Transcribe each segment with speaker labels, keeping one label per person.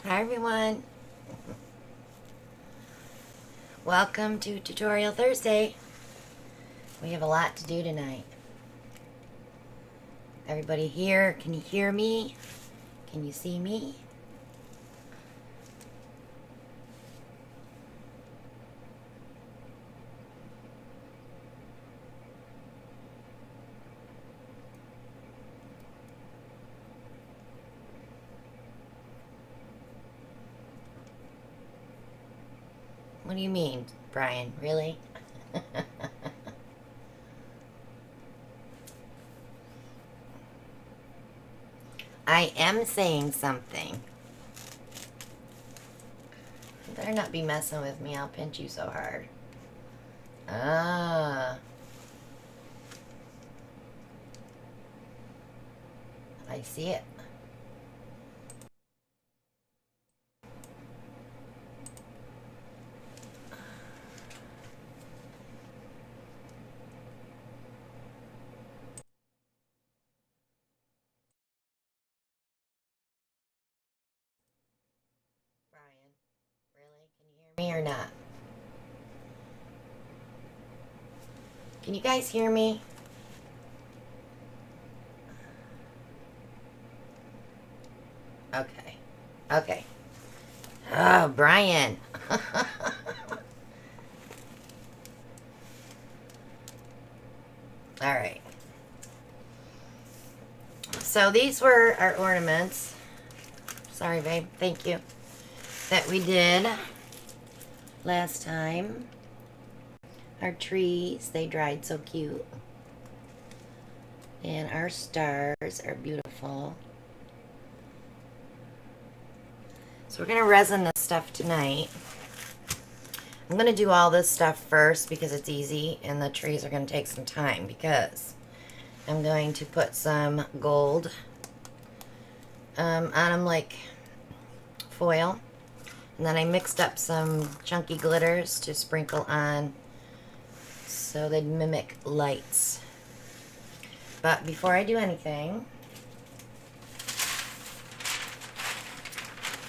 Speaker 1: Hi everyone. Welcome to Tutorial Thursday. We have a lot to do tonight. Everybody here, can you hear me? Can you see me? What do you mean, Brian? Really? I am saying something. You better not be messing with me. I'll pinch you so hard. Ah. I see it. Brian, really? Can you hear me or not? Can you guys hear me? Okay. Okay. Oh, Brian. All right. So these were our ornaments. Sorry, babe. Thank you. That we did last time. Our trees, they dried so cute. And our stars are beautiful. So we're going to resin this stuff tonight. I'm going to do all this stuff first because it's easy, and the trees are going to take some time because I'm going to put some gold on them like foil. And then I mixed up some chunky glitters to sprinkle on so they'd mimic lights. But before I do anything,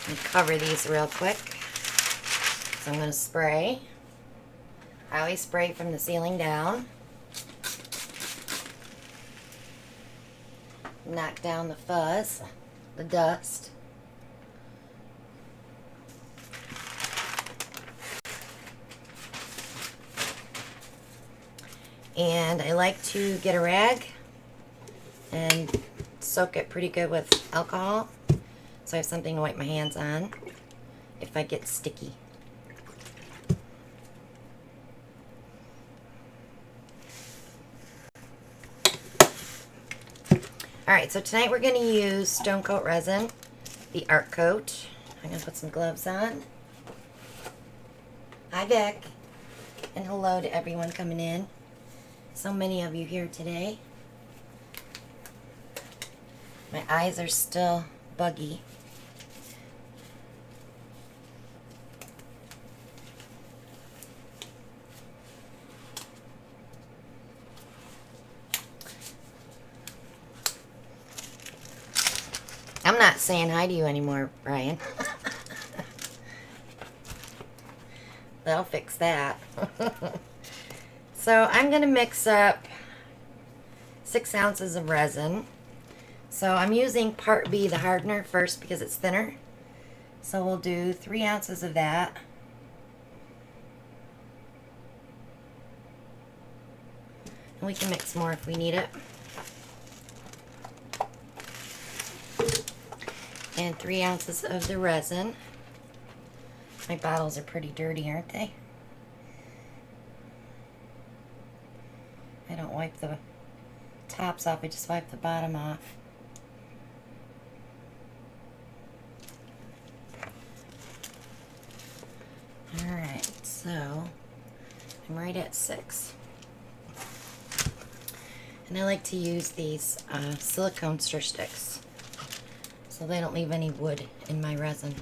Speaker 1: let me cover these real quick. So I'm going to spray. I always spray from the ceiling down. Knock down the fuzz, the dust. And I like to get a rag and soak it pretty good with alcohol so I have something to wipe my hands on if I get sticky. Alright, so tonight we're going to use Stone Coat Resin, the Art Coat. I'm going to put some gloves on. Hi, Vic. And hello to everyone coming in. So many of you here today. My eyes are still buggy. I'm not saying hi to you anymore, Brian. That'll fix that. So I'm going to mix up 6 ounces of resin. So I'm using part B, the hardener, first because it's thinner. So we'll do 3 ounces of that. And we can mix more if we need it. And 3 ounces of the resin. My bottles are pretty dirty, aren't they? I don't wipe the tops off, I just wipe the bottom off. Alright, so I'm right at 6. And I like to use these silicone stir sticks so they don't leave any wood in my resin.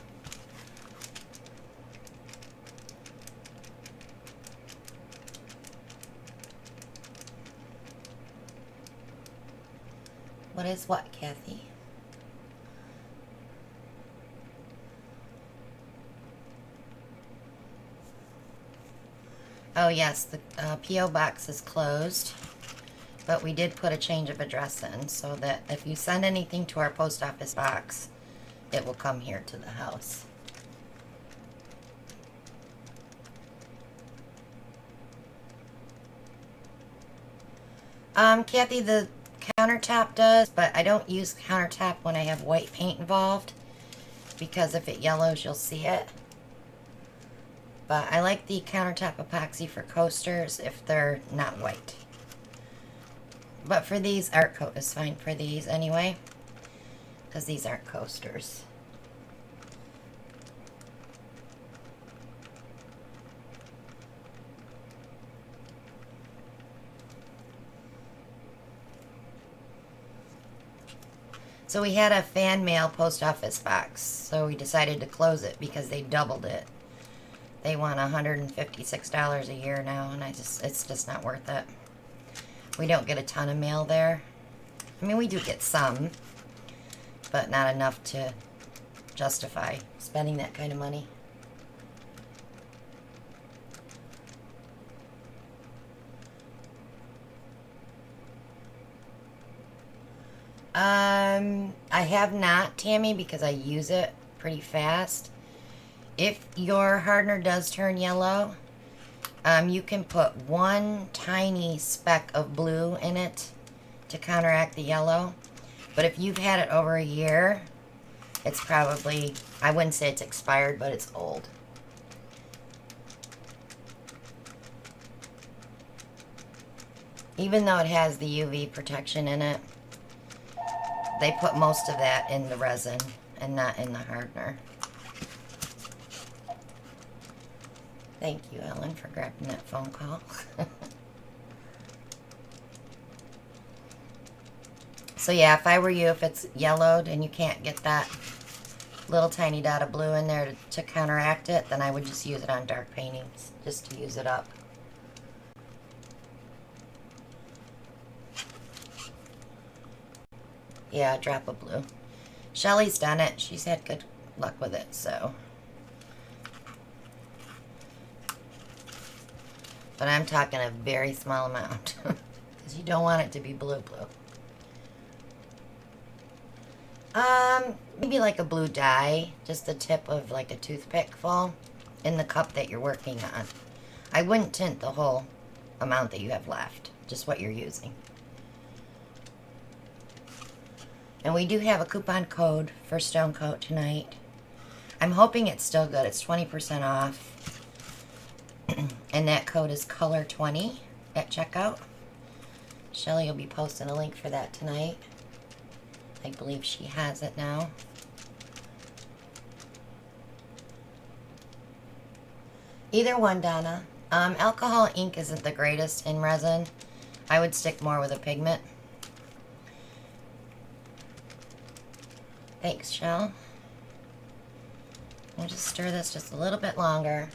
Speaker 1: What is what, Kathy? Oh yes, the P.O. box is closed, but we did put a change of address in so that if you send anything to our post office box, it will come here to the house. Kathy, the countertop does, but I don't use countertop when I have white paint involved, because if it yellows, you'll see it. But I like the countertop epoxy for coasters if they're not white. But for these, art coat is fine for these anyway, because these aren't coasters. So we had a fan mail post office box, so we decided to close it because they doubled it. They want $156 a year now, and it's just not worth it. We don't get a ton of mail there. I mean, we do get some, but not enough to justify spending that kind of money. I have not, Tammy, because I use it pretty fast. If your hardener does turn yellow, you can put one tiny speck of blue in it to counteract the yellow. But if you've had it over a year, it's probably, I wouldn't say it's expired, but it's old. Even though it has the UV protection in it, they put most of that in the resin and not in the hardener. Thank you, Ellen, for grabbing that phone call. So yeah, if I were you, if it's yellowed and you can't get that little tiny dot of blue in there to counteract it, then I would just use it on dark paintings, just to use it up. Yeah, a drop of blue. Shelly's done it. She's had good luck with it, so. But I'm talking a very small amount, because you don't want it to be blue. Maybe like a blue dye, just the tip of like a toothpick full in the cup that you're working on. I wouldn't tint the whole amount that you have left, just what you're using. And we do have a coupon code for Stone Coat tonight. I'm hoping it's still good. It's 20% off. And that code is color20 at checkout. Shelly will be posting a link for that tonight. I believe she has it now. Either one, Donna. Alcohol ink isn't the greatest in resin. I would stick more with a pigment. Thanks, Shell. I'll just stir this just a little bit longer.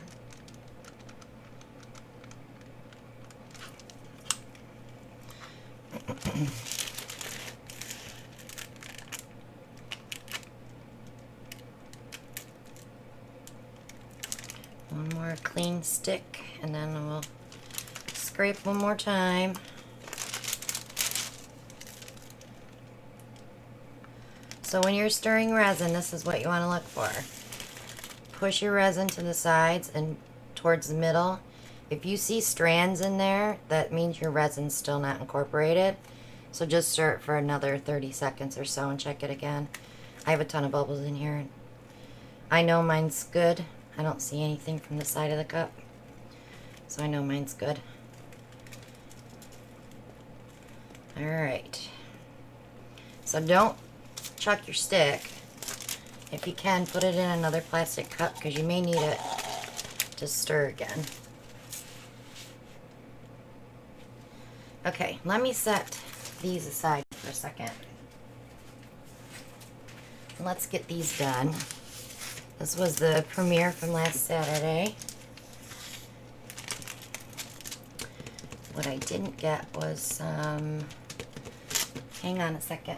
Speaker 1: One more clean stick, and then we'll scrape one more time. So when you're stirring resin, this is what you want to look for. Push your resin to the sides and towards the middle. If you see strands in there, that means your resin's still not incorporated. So just stir it for another 30 seconds or so and check it again. I have a ton of bubbles in here. I know mine's good. I don't see anything from the side of the cup, so I know mine's good. Alright. So don't chuck your stick. If you can, put it in another plastic cup because you may need it to stir again. Okay, let me set these aside for a second. Let's get these done. This was the premiere from last Saturday. What I didn't get was, hang on a second.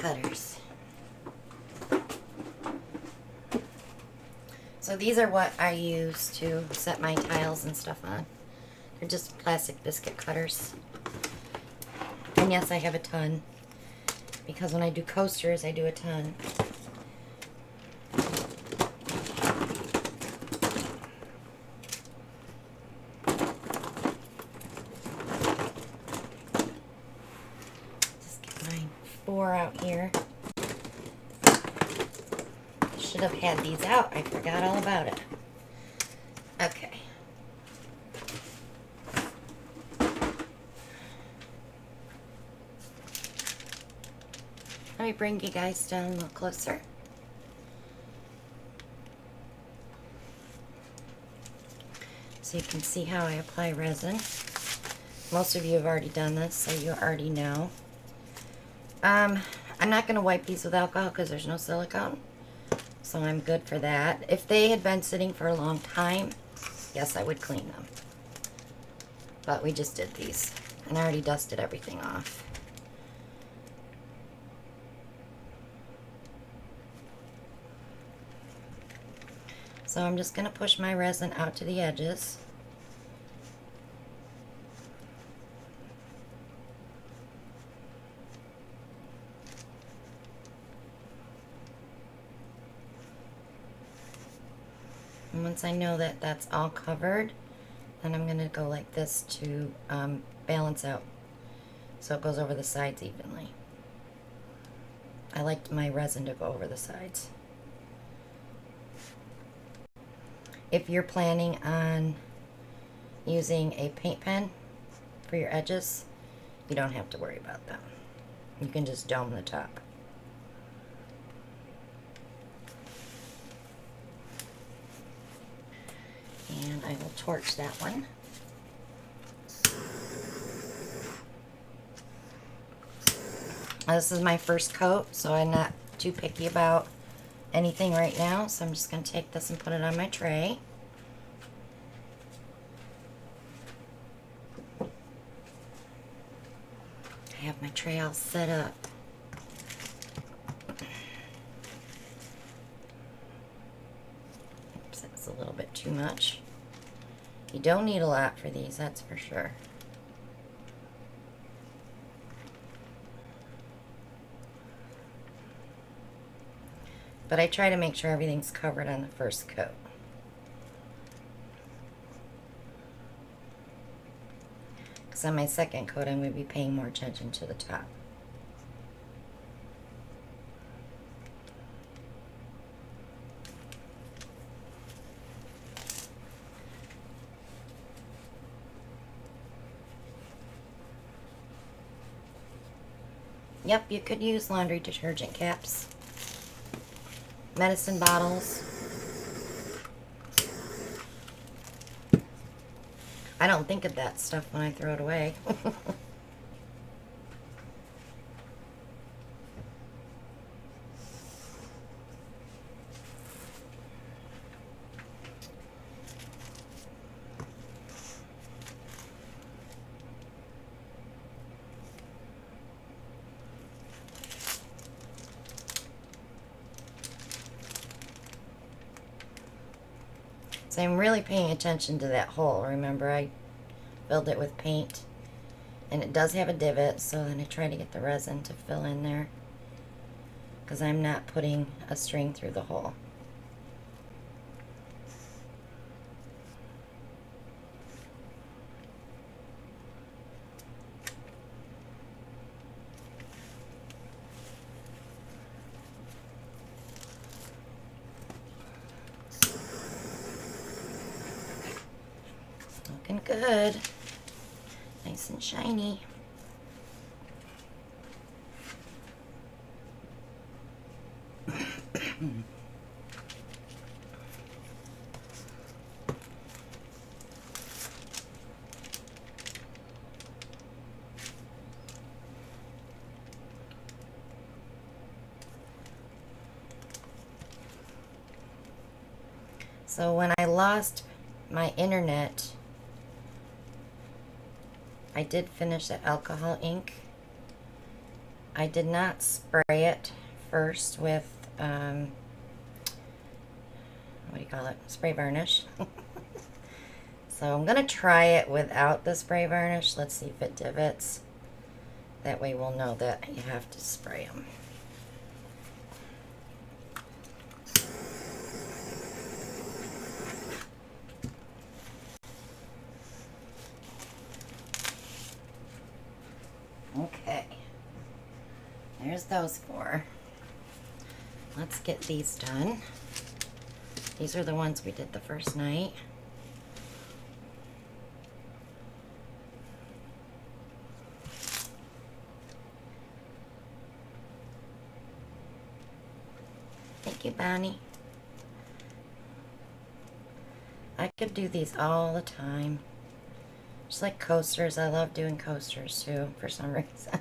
Speaker 1: cutters. So these are what I use to set my tiles and stuff on. They're just plastic biscuit cutters. And yes, I have a ton, because when I do coasters, I do a ton. Just get my 4 out here. Should have had these out. I forgot all about it. Okay. Let me bring you guys down a little closer. So you can see how I apply resin. Most of you have already done this, so you already know. I'm not going to wipe these with alcohol because there's no silicone. So I'm good for that. If they had been sitting for a long time, yes, I would clean them. But we just did these, and I already dusted everything off. So I'm just going to push my resin out to the edges. And once I know that that's all covered, then I'm going to go like this to balance out so it goes over the sides evenly. I like my resin to go over the sides. If you're planning on using a paint pen for your edges, you don't have to worry about them. You can just dome the top. And I will torch that one. This is my first coat, so I'm not too picky about anything right now. So I'm just going to take this and put it on my tray. I have my tray all set up. Oops, that's a little bit too much. You don't need a lot for these, that's for sure. But I try to make sure everything's covered on the first coat. Because on my second coat, I'm going to be paying more attention to the top. Yep, you could use laundry detergent caps, medicine bottles. I don't think of that stuff when I throw it away. So I'm really paying attention to that hole. Remember, I filled it with paint, and it does have a divot, so then I try to get the resin to fill in there, because I'm not putting a string through the hole. Looking good. Nice and shiny. So when I lost my internet, I did finish the alcohol ink, I did not spray it first with, what do you call it? Spray varnish. So I'm going to try it without the spray varnish. Let's see if it divots. That way we'll know that you have to spray them. Okay. There's those four. Let's get these done. These are the ones we did the first night. Thank you, Bonnie. I could do these all the time. Just like coasters. I love doing coasters too, for some reason.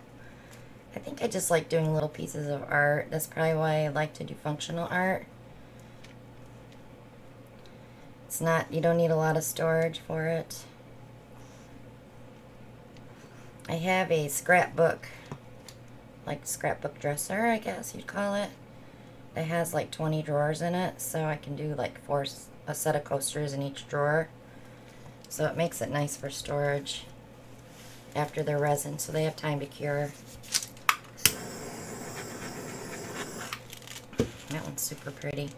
Speaker 1: I think I just like doing little pieces of art. That's probably why I like to do functional art. It's not, you don't need a lot of storage for it. I have a scrapbook, like scrapbook dresser, I guess you'd call it. It has like 20 drawers in it, so I can do like a set of coasters in each drawer. So it makes it nice for storage after they're resin, so they have time to cure. That one's super pretty.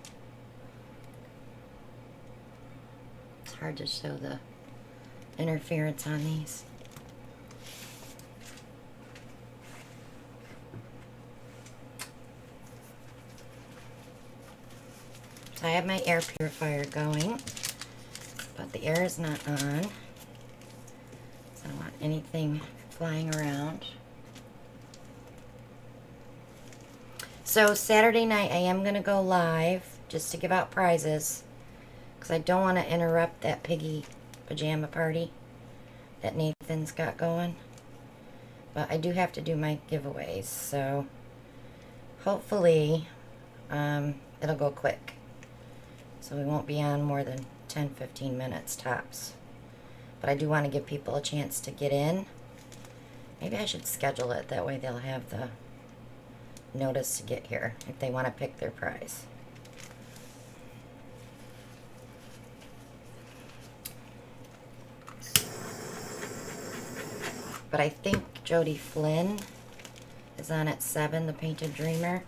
Speaker 1: It's hard to show the interference on these. So I have my air purifier going, but the air is not on. So I don't want anything flying around. So Saturday night I am going to go live just to give out prizes, because I don't want to interrupt that piggy pajama party that Nathan's got going. But I do have to do my giveaways, so hopefully it'll go quick. So we won't be on more than 10-15 minutes tops. But I do want to give people a chance to get in. Maybe I should schedule it, that way they'll have the notice to get here if they want to pick their prize. But I think Jody Flynn is on at 7, the Painted Dreamer.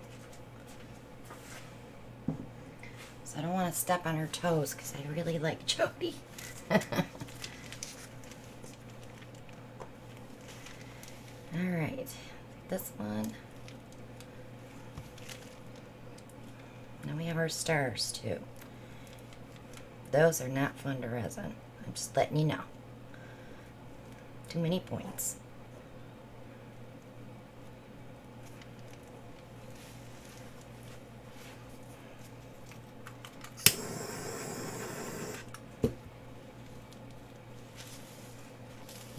Speaker 1: So I don't want to step on her toes because I really like Jody. Alright, this one. Now we have our stars too. Those are not fun to resin. I'm just letting you know. Too many points.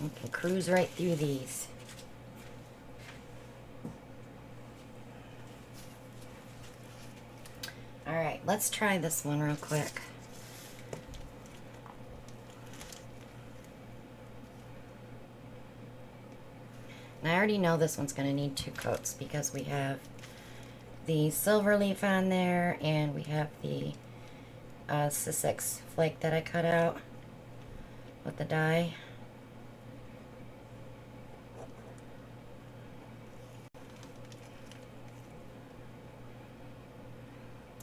Speaker 1: We can cruise right through these. Alright, let's try this one real quick. And I already know this one's going to need 2 coats because we have the silver leaf on there and we have the Sussex flake that I cut out with the die.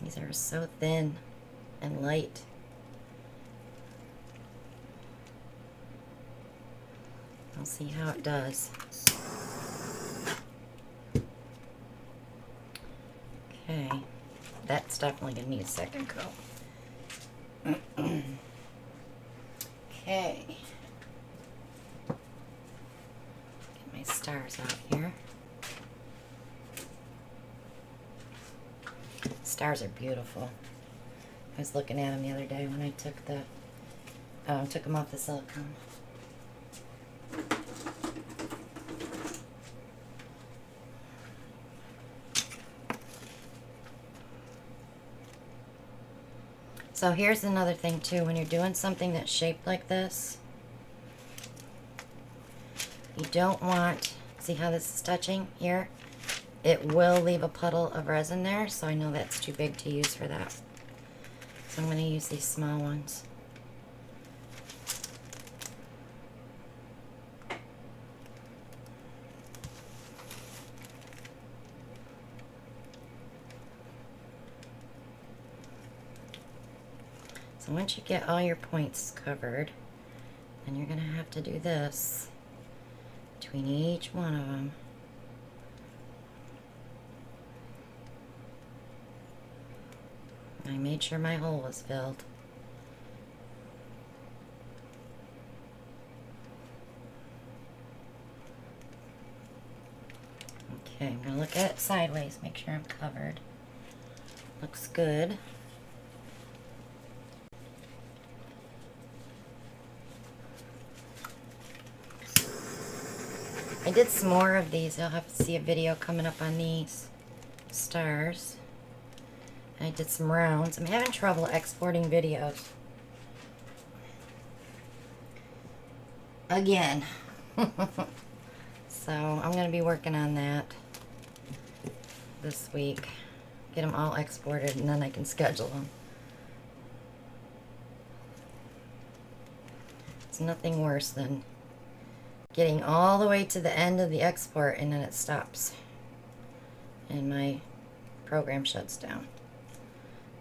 Speaker 1: These are so thin and light. I'll see how it does. Okay, that's definitely going to need a second coat. Okay. Get my stars out here. Stars are beautiful. I was looking at them the other day when I took them off the silicone. So here's another thing too, when you're doing something that's shaped like this, you don't want, see how this is touching here? it will leave a puddle of resin there, so I know that's too big to use for that. So I'm going to use these small ones. So once you get all your points covered, then you're going to have to do this between each one of them. I made sure my hole was filled. Okay, I'm going to look at it sideways, make sure I'm covered. Looks good. I did some more of these. You'll have to see a video coming up on these stars. I did some rounds. I'm having trouble exporting videos. Again. So I'm going to be working on that this week. Get them all exported and then I can schedule them. It's nothing worse than getting all the way to the end of the export and then it stops. And my program shuts down.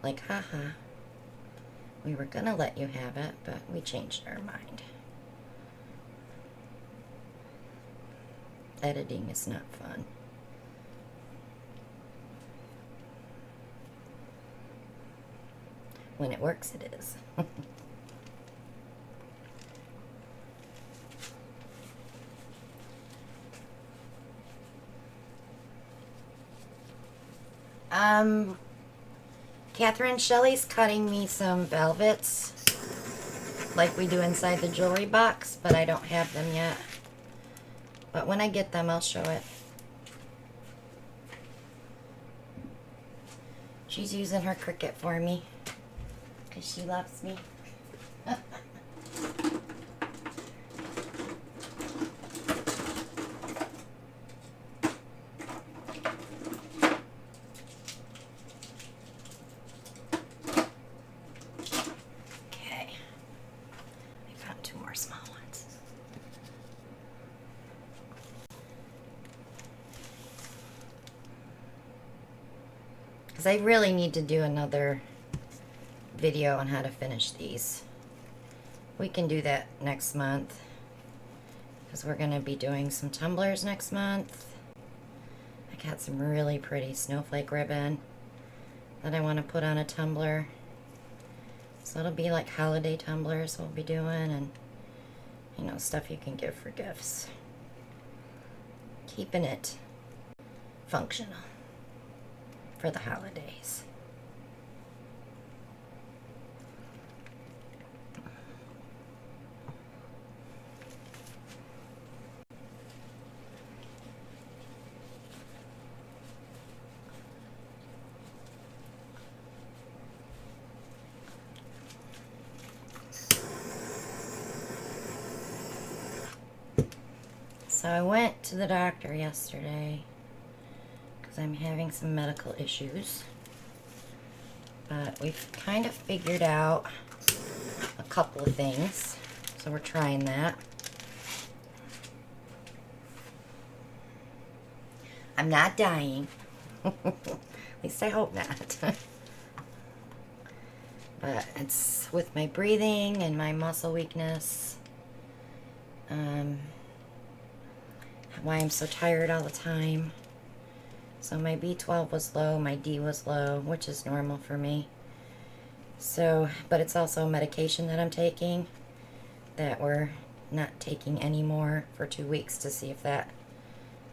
Speaker 1: Like, haha, we were gonna let you have it, but we changed our mind. Editing is not fun. When it works, it is. Catherine Shelley's cutting me some velvets like we do inside the jewelry box, but I don't have them yet. But when I get them, I'll show it. She's using her Cricut for me because she loves me. I really need to do another video on how to finish these. We can do that next month because we're going to be doing some tumblers next month. I got some really pretty snowflake ribbon that I want to put on a tumbler. So it'll be like holiday tumblers we'll be doing, and you know, stuff you can give for gifts. Keeping it functional for the holidays. So I went to the doctor yesterday because I'm having some medical issues, but we've kind of figured out a couple of things, so we're trying that. I'm not dying. At least I hope not. But it's with my breathing and my muscle weakness. Why I'm so tired all the time. So my B12 was low, my D was low, which is normal for me. So, but it's also a medication that I'm taking that we're not taking anymore for 2 weeks to see if that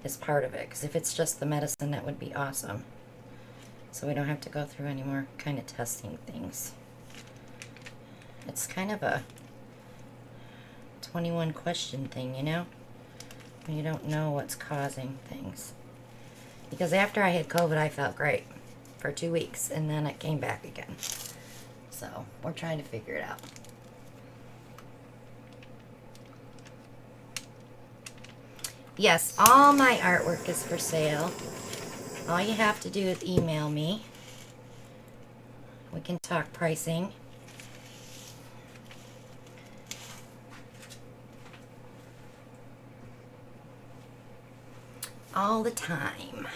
Speaker 1: is part of it. Because if it's just the medicine, that would be awesome. So we don't have to go through any more kind of testing things. It's kind of a 21 question thing, you know? When you don't know what's causing things. Because after I had COVID, I felt great for 2 weeks, and then it came back again. So, we're trying to figure it out. Yes, all my artwork is for sale. All you have to do is email me. We can talk pricing. All the time.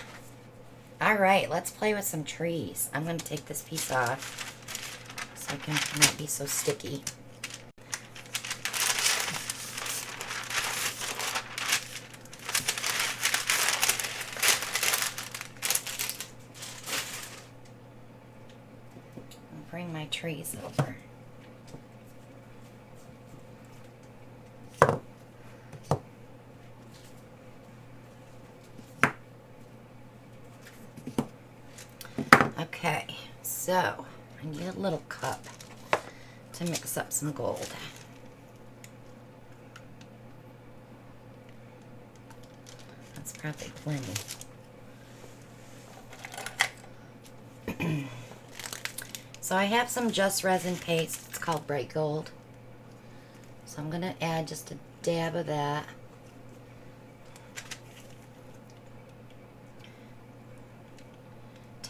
Speaker 1: All right, let's play with some trees. I'm going to take this piece off so it can not be so sticky. I'll bring my trees over. Okay, so I need a little cup to mix up some gold. That's probably plenty. So I have some Just Resin paste. It's called Bright Gold. So I'm going to add just a dab of that.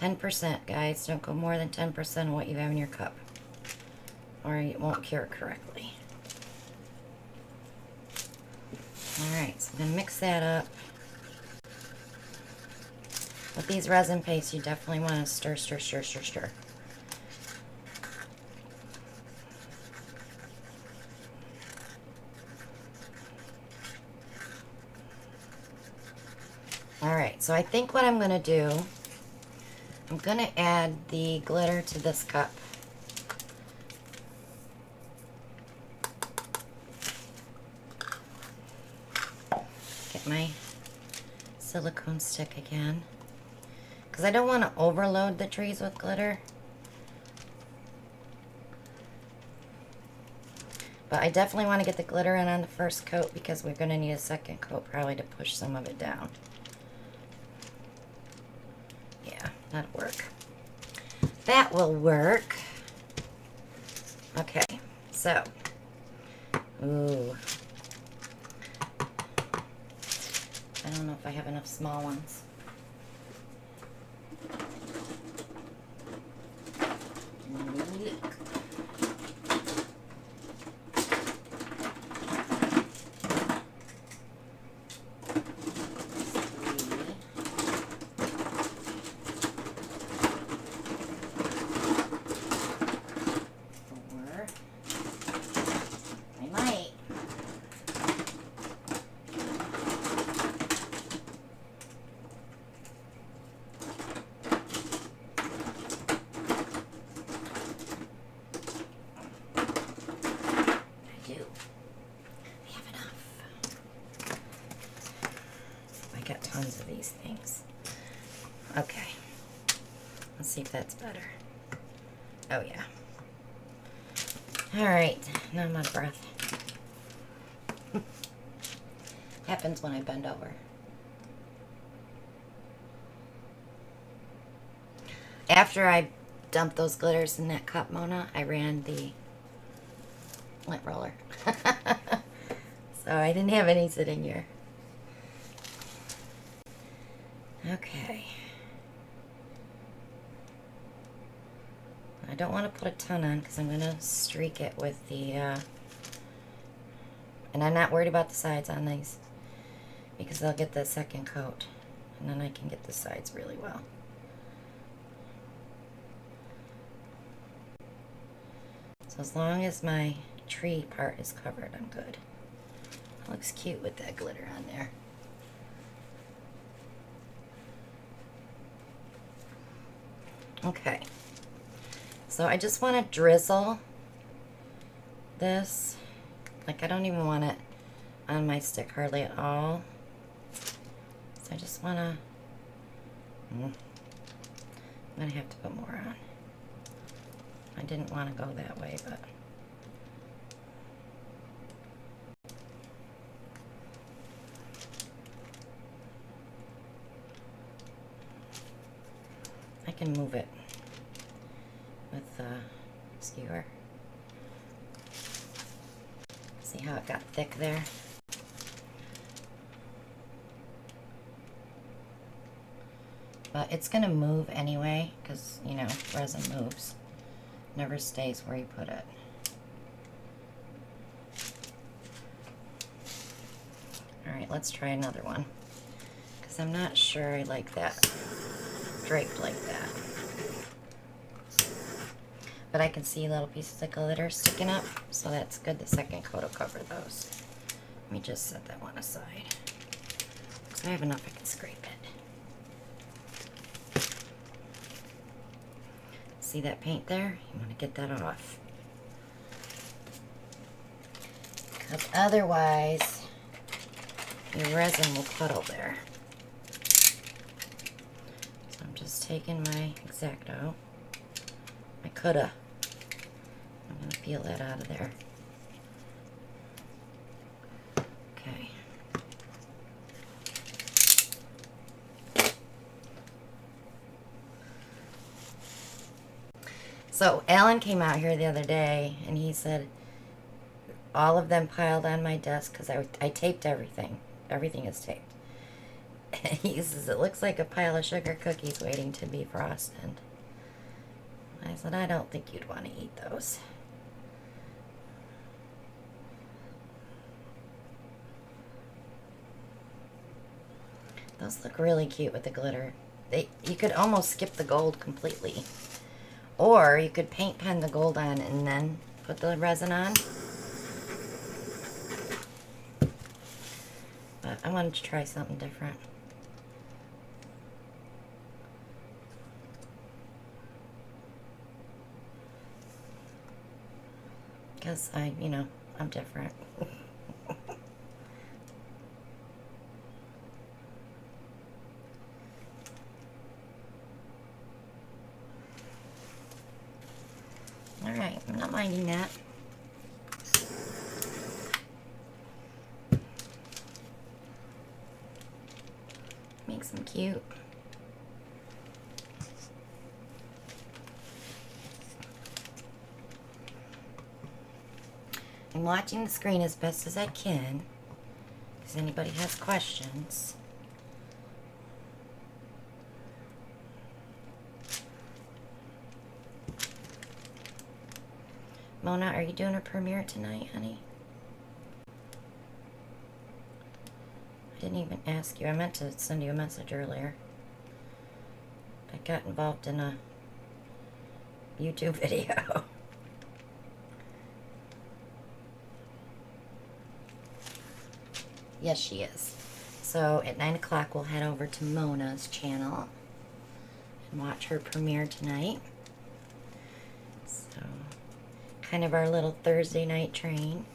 Speaker 1: %, guys. Don't go more than 10% of what you have in your cup, or it won't cure correctly. Alright, so I'm going to mix that up. With these resin pastes, you definitely want to stir, stir, stir, stir, stir. Alright, so I think what I'm going to do, I'm going to add the glitter to this cup. Get my silicone stick again. Because I don't want to overload the trees with glitter. But I definitely want to get the glitter in on the first coat because we're going to need a second coat probably to push some of it down. Yeah, that'll work. That will work. Okay, so. Ooh. I don't know if I have enough small ones. Tons of these things. Okay. Let's see if that's better. Oh, yeah. Alright. Now I'm out of breath. Happens when I bend over. After I dumped those glitters in that cup, Mona, I ran the lint roller. So I didn't have any sitting here. Okay. I don't want to put a ton on because I'm going to streak it with the, and I'm not worried about the sides on these because I'll get the second coat and then I can get the sides really well. So as long as my tree part is covered, I'm good. It looks cute with that glitter on there. Okay, so I just want to drizzle this. Like, I don't even want it on my stick hardly at all. So I just want to, I'm going to have to put more on. I didn't want to go that way, but. I can move it with the skewer. See how it got thick there? But it's going to move anyway, because, you know, resin moves. Never stays where you put it. Alright, let's try another one. Because I'm not sure I like that draped like that. But I can see little pieces of glitter sticking up, so that's good. The second coat will cover those. Let me just set that one aside. So I have enough I can scrape it. See that paint there? You want to get that off. Because otherwise, your resin will puddle there. So I'm just taking my X-Acto. I coulda. I'm going to peel that out of there. Okay. So Alan came out here the other day and he said all of them piled on my desk because I taped everything. Everything is taped. And he says it looks like a pile of sugar cookies waiting to be frosted. I said I don't think you'd want to eat those. Those look really cute with the glitter. You could almost skip the gold completely. Or you could paint pen the gold on and then put the resin on. But I wanted to try something different. Because you know, I'm different. Alright, I'm not minding that. Makes them cute. I'm watching the screen as best as I can. If anybody has questions. Mona, are you doing a premiere tonight, honey? I didn't even ask you. I meant to send you a message earlier. I got involved in a YouTube video. Yes, she is. So at 9 o'clock we'll head over to Mona's channel and watch her premiere tonight. So kind of our little Thursday night train.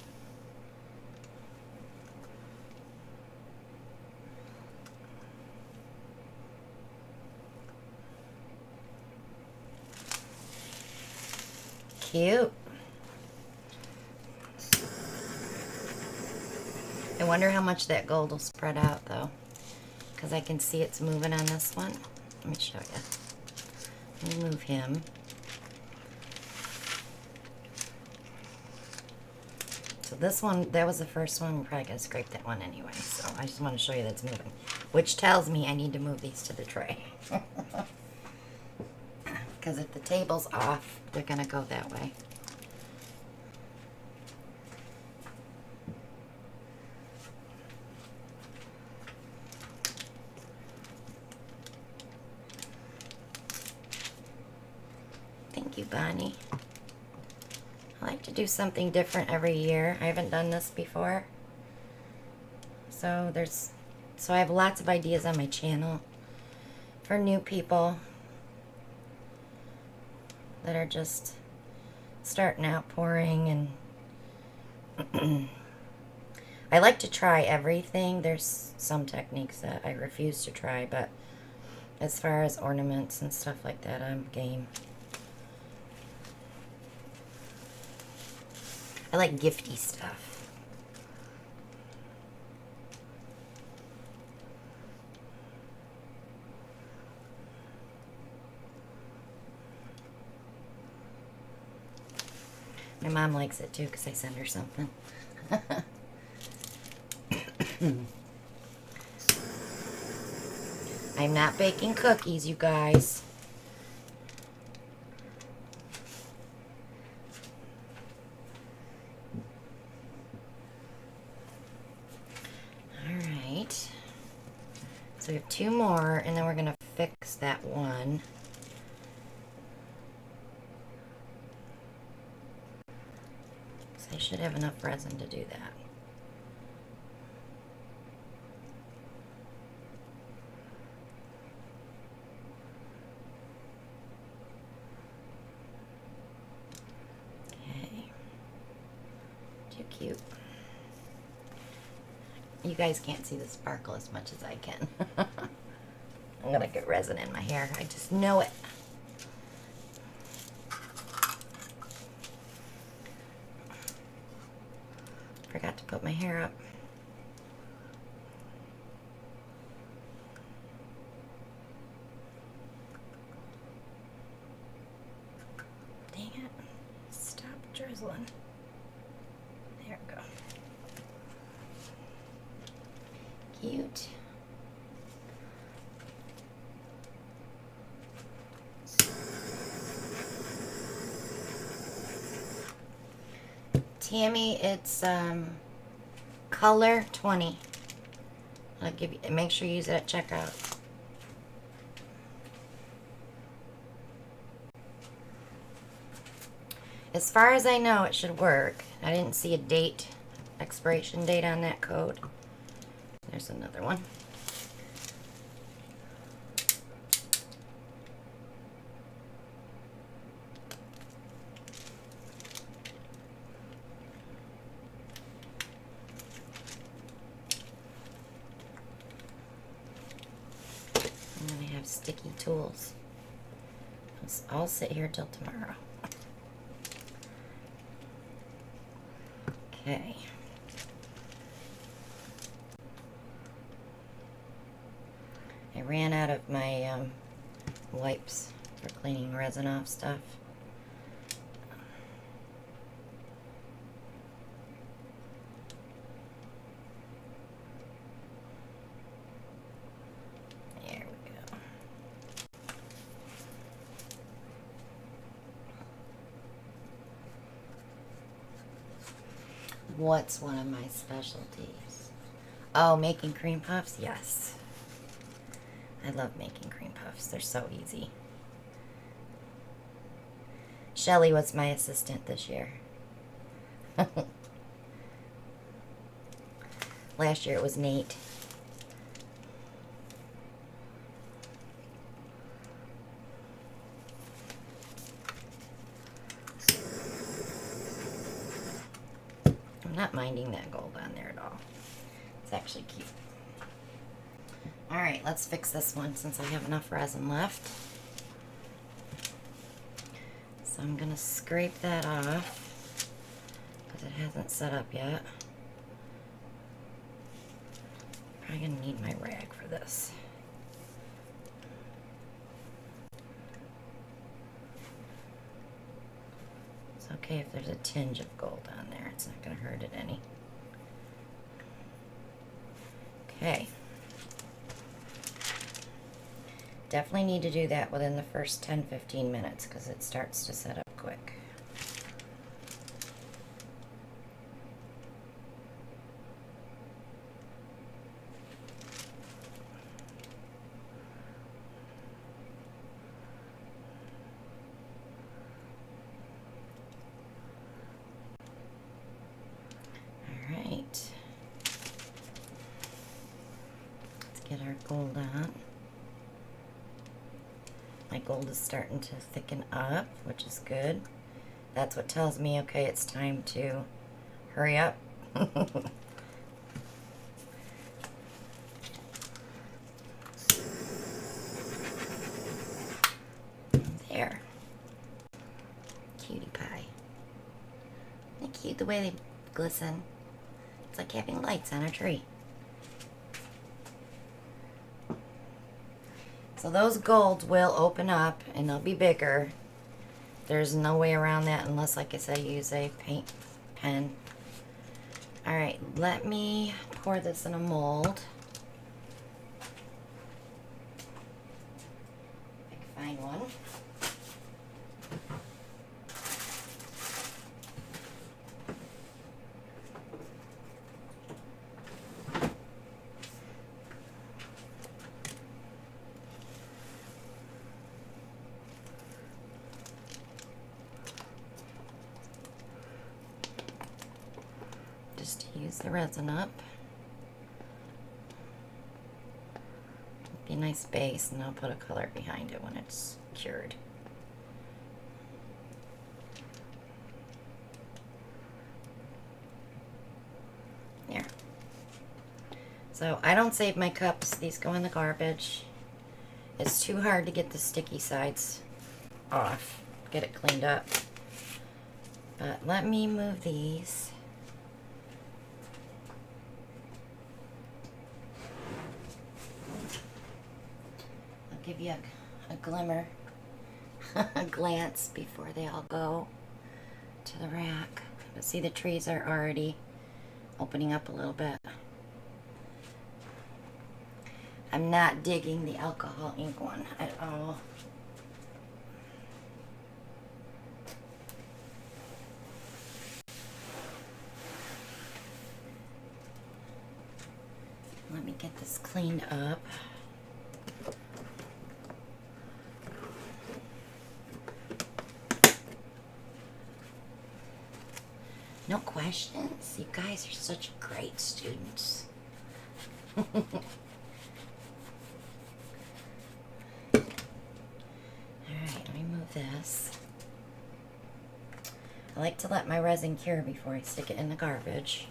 Speaker 1: Cute. I wonder how much that gold will spread out though, because I can see it's moving on this one. Let me show you. Let me move him. So this one, that was the first one. We're probably going to scrape that one anyway. So I just want to show you that's moving. Which tells me I need to move these to the tray. Because if the table's off, they're going to go that way. Thank you, Bonnie. I like to do something different every year. I haven't done this before. So I have lots of ideas on my channel for new people that are just starting out pouring, and I like to try everything. There's some techniques that I refuse to try, but as far as ornaments and stuff like that, I'm game. I like gifty stuff. My mom likes it too because I send her something. I'm not baking cookies, you guys. Alright. So we have 2 more, and then we're going to fix that one. So I should have enough resin to do that. Cute. You guys can't see the sparkle as much as I can. I'm gonna get resin in my hair. I just know it. Forgot to put my hair up. Dang it. Stop drizzling. There we go. Cute. Tammy, it's color 20. I'll give you, make sure you use it at checkout. As far as I know, it should work. I didn't see a date, expiration date on that code. There's another one. And then I have sticky tools. I'll sit here till tomorrow. Okay. I ran out of my wipes for cleaning resin off stuff. There we go. What's one of my specialties? Oh, making cream puffs? Yes. I love making cream puffs. They're so easy. Shelly was my assistant this year. Last year it was Nate. I'm not minding that gold on there at all. It's actually cute. Alright, let's fix this one since I have enough resin left. So I'm going to scrape that off because it hasn't set up yet. Probably going to need my rag for this. It's okay if there's a tinge of gold on there. It's not going to hurt it any. Okay. Definitely need to do that within the first 10-15 minutes because it starts to set up quick. All right. Let's get our gold on. My gold is starting to thicken up, which is good. That's what tells me, okay, it's time to hurry up. There. Cutie pie. Isn't it cute the way they glisten? It's like having lights on a tree. So those golds will open up and they'll be bigger. There's no way around that unless, like I said, you use a paint pen. Alright, let me pour this in a mold. use the resin up. Be a nice base, and I'll put a color behind it when it's cured. There. So I don't save my cups. These go in the garbage. It's too hard to get the sticky sides off. Get it cleaned up. But let me move these. I'll give you a glimmer, a glance before they all go to the rack. But see, the trees are already opening up a little bit. I'm not digging the alcohol ink one at all. Let me get this cleaned up. No questions? You guys are such great students. Alright, let me move this. I like to let my resin cure before I stick it in the garbage,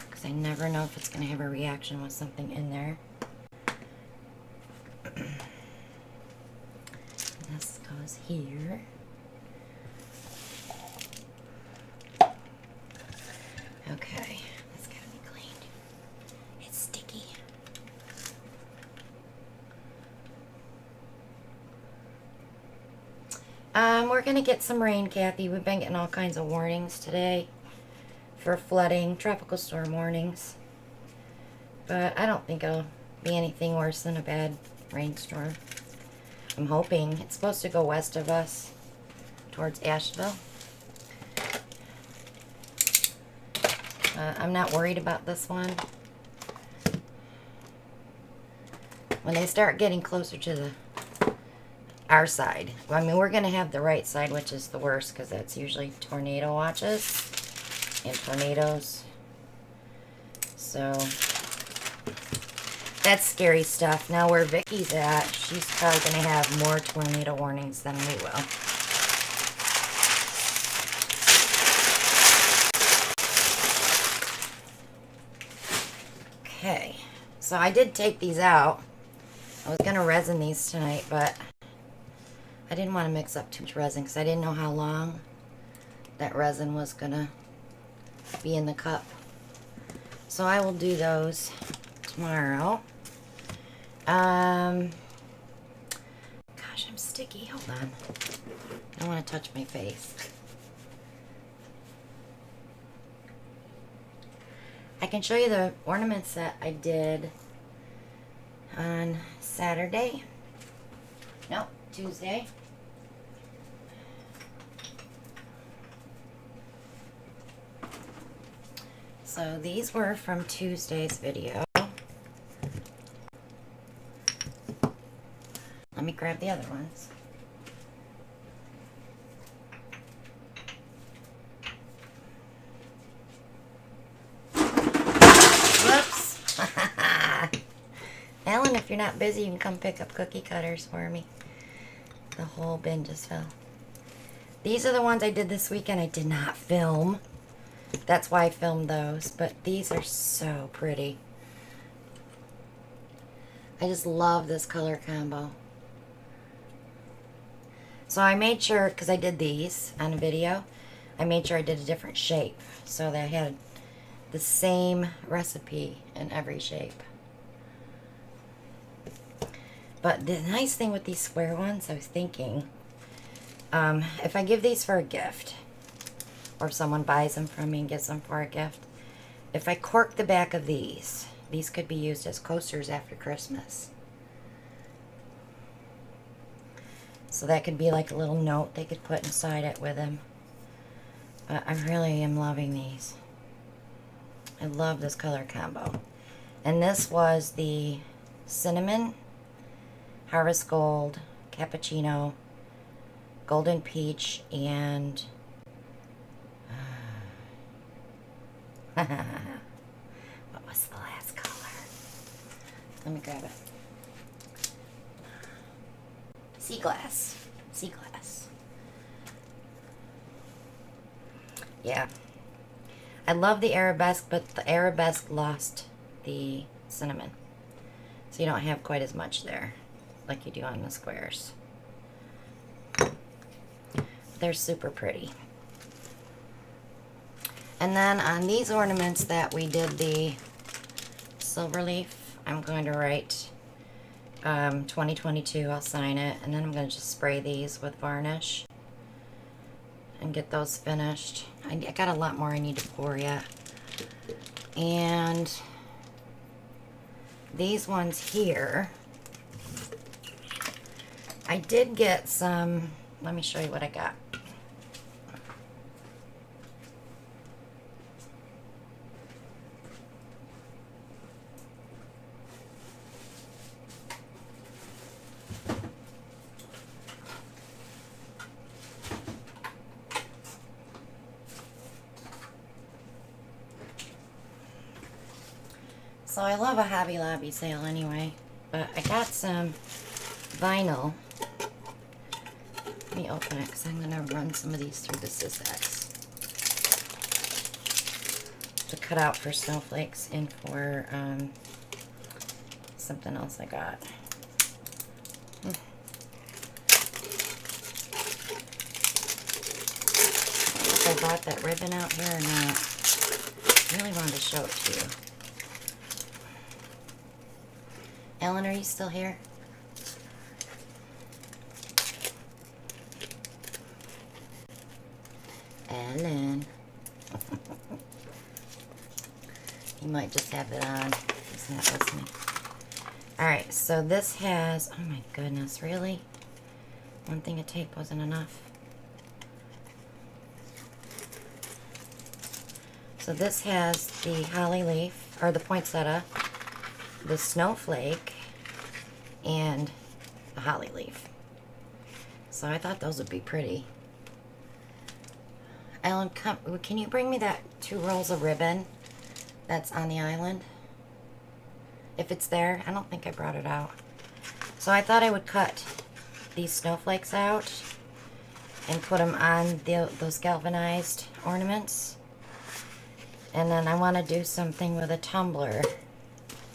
Speaker 1: because I never know if it's going to have a reaction with something in there. This goes here. Okay, that's gotta be cleaned. It's sticky. We're gonna get some rain, Kathy. We've been getting all kinds of warnings today for flooding, tropical storm warnings. But I don't think it'll be anything worse than a bad rainstorm. I'm hoping. It's supposed to go west of us towards Asheville. I'm not worried about this one. When they start getting closer to our side, I mean, we're going to have the right side, which is the worst, because that's usually tornado watches and tornadoes. So that's scary stuff. Now where Vicky's at, she's probably going to have more tornado warnings than we will. Okay, so I did take these out. I was going to resin these tonight, but I didn't want to mix up too much resin because I didn't know how long that resin was going to be in the cup. So I will do those tomorrow. Gosh, I'm sticky. Hold on. I don't want to touch my face. I can show you the ornaments that I did on Saturday. No, Tuesday. So these were from Tuesday's video. Let me grab the other ones. Whoops. Ellen, if you're not busy, you can come pick up cookie cutters for me. The whole bin just fell. These are the ones I did this weekend. I did not film. That's why I filmed those. But these are so pretty. I just love this color combo. So I made sure, because I did these on a video, I made sure I did a different shape so that I had the same recipe in every shape. But the nice thing with these square ones, I was thinking, if I give these for a gift, or if someone buys them from me and gets them for a gift, if I cork the back of these could be used as coasters after Christmas. So that could be like a little note they could put inside it with them. But I really am loving these. I love this color combo. And this was the cinnamon, harvest gold, cappuccino, golden peach, and What was the last color? Let me grab it. Sea glass. Sea glass. Yeah. I love the arabesque, but the arabesque lost the cinnamon. So you don't have quite as much there like you do on the squares. They're super pretty. And then on these ornaments that we did the silver leaf, I'm going to write 2022. I'll sign it, and then I'm going to just spray these with varnish and get those finished. I got a lot more I need to pour yet. And these ones here, I did get some, let me show you what I got. So I love a Hobby Lobby sale anyway, but I got some vinyl. Let me open it because I'm going to run some of these through the Sysax to cut out for snowflakes and for something else I got. I don't know if I bought that ribbon out here or not. I really wanted to show it to you. Ellen, are you still here? Ellen. You might just have it on. He's not listening. Alright, so this has, oh my goodness, really? One thing of tape wasn't enough. So this has the holly leaf, or the poinsettia, the snowflake, and the holly leaf. So I thought those would be pretty. Ellen, can you bring me that 2 rolls of ribbon that's on the island? If it's there. I don't think I brought it out. So I thought I would cut these snowflakes out and put them on those galvanized ornaments. And then I want to do something with a tumbler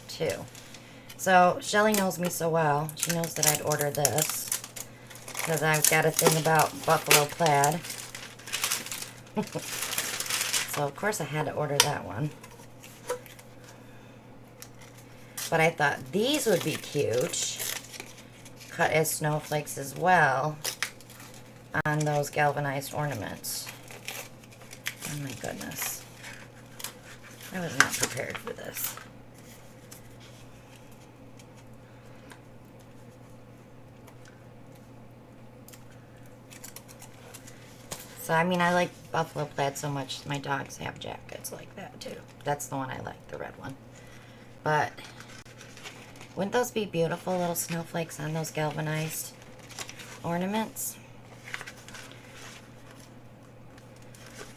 Speaker 1: too. So Shelly knows me so well. She knows that I'd order this because I've got a thing about buffalo plaid. So of course I had to order that one. But I thought these would be cute, cut as snowflakes as well on those galvanized ornaments. Oh my goodness. I was not prepared for this. So, I mean, I like buffalo plaid so much, my dogs have jackets like that, too. That's the one I like, the red one. But, wouldn't those be beautiful little snowflakes on those galvanized ornaments?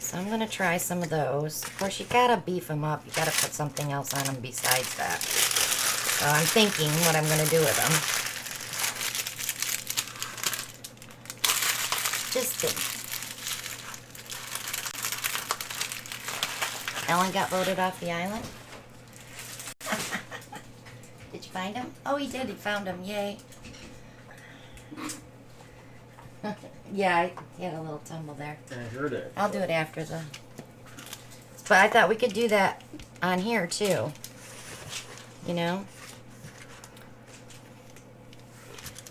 Speaker 1: So, I'm going to try some of those. Of course, you got to beef them up. You got to put something else on them besides that. So, I'm thinking what I'm going to do with them. Just think. Ellen got voted off the island. Did you find him? Oh, he did. He found him. Yay. Yeah, he had a little tumble there.
Speaker 2: I heard it.
Speaker 1: I'll do it after the... But I thought we could do that on here, too. You know?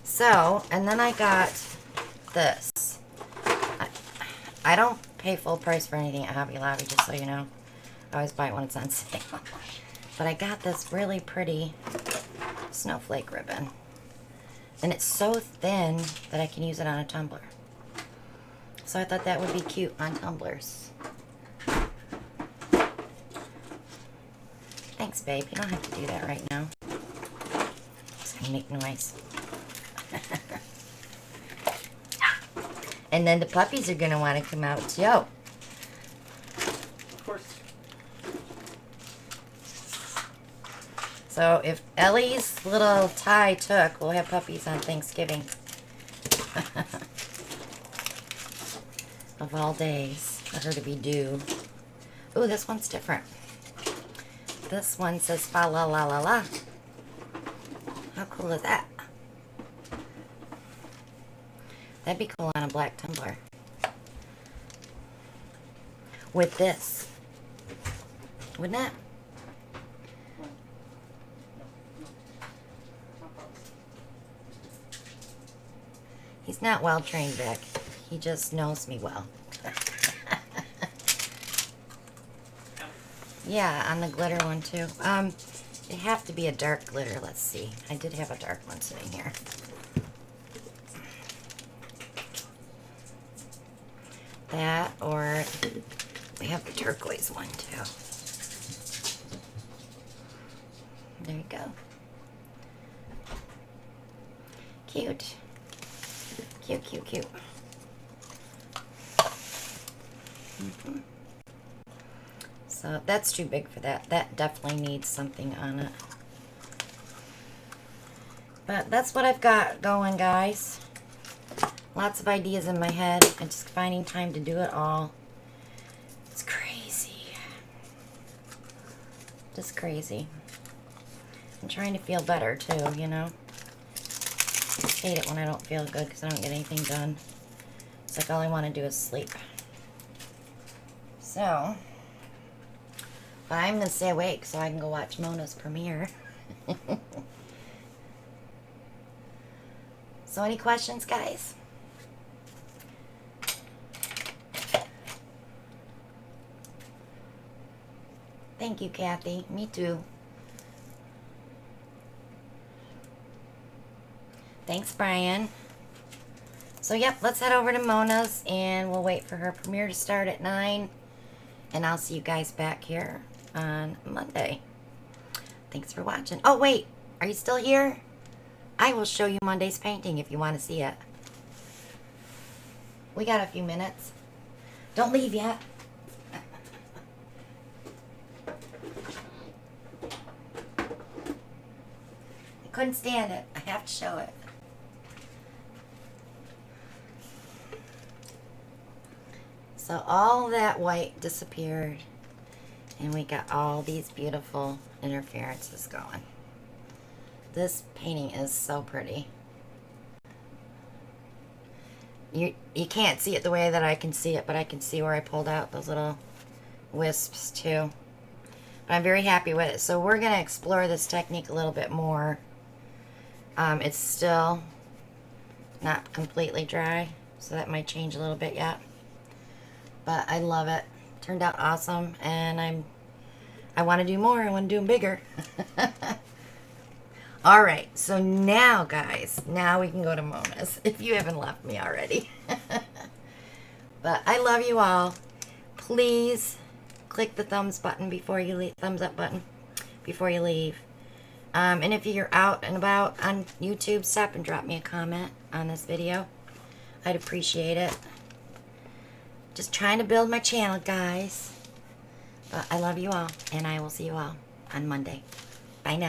Speaker 1: So, and then I got this. I don't pay full price for anything at Hobby Lobby, just so you know. I always buy it when it's on sale. But I got this really pretty snowflake ribbon. And it's so thin that I can use it on a tumbler. So I thought that would be cute on tumblers. Thanks, babe. You don't have to do that right now. Just gonna make noise. And then the puppies are gonna want to come out too.
Speaker 2: Of course.
Speaker 1: So if Ellie's little tie took, we'll have puppies on Thanksgiving. Of all days for her to be due. Ooh, this one's different. This one says fa la la la la. How cool is that? That'd be cool on a black tumbler. With this. Wouldn't it? He's not well trained, Vic. He just knows me well. Yeah, on the glitter one too. It have to be a dark glitter. Let's see. I did have a dark one sitting here. That, or we have the turquoise one too. There you go. Cute. Cute, cute, cute. So that's too big for that. That definitely needs something on it. But that's what I've got going, guys. Lots of ideas in my head and just finding time to do it all. It's crazy. Just crazy. I'm trying to feel better too, you know. I hate it when I don't feel good because I don't get anything done. It's like all I want to do is sleep. So, but I'm going to stay awake so I can go watch Mona's premiere. So any questions, guys? Thank you, Kathy. Me too. Thanks, Brian. So, yep, let's head over to Mona's and we'll wait for her premiere to start at 9. And I'll see you guys back here on Monday. Thanks for watching. Oh, wait. Are you still here? I will show you Monday's painting if you want to see it. We got a few minutes. Don't leave yet. I couldn't stand it. I have to show it. So all that white disappeared and we got all these beautiful interferences going. This painting is so pretty. You can't see it the way that I can see it, but I can see where I pulled out those little wisps too. But I'm very happy with it. So we're going to explore this technique a little bit more. It's still not completely dry, so that might change a little bit yet. But I love it. Turned out awesome, and I want to do more. I want to do them bigger. All right, so now, guys, now we can go to Mona's if you haven't left me already. But I love you all. Please click the thumbs button before you leave, thumbs up button before you leave. And if you're out and about on YouTube, stop and drop me a comment on this video. I'd appreciate it. Just trying to build my channel, guys. But I love you all, and I will see you all on Monday. Bye now.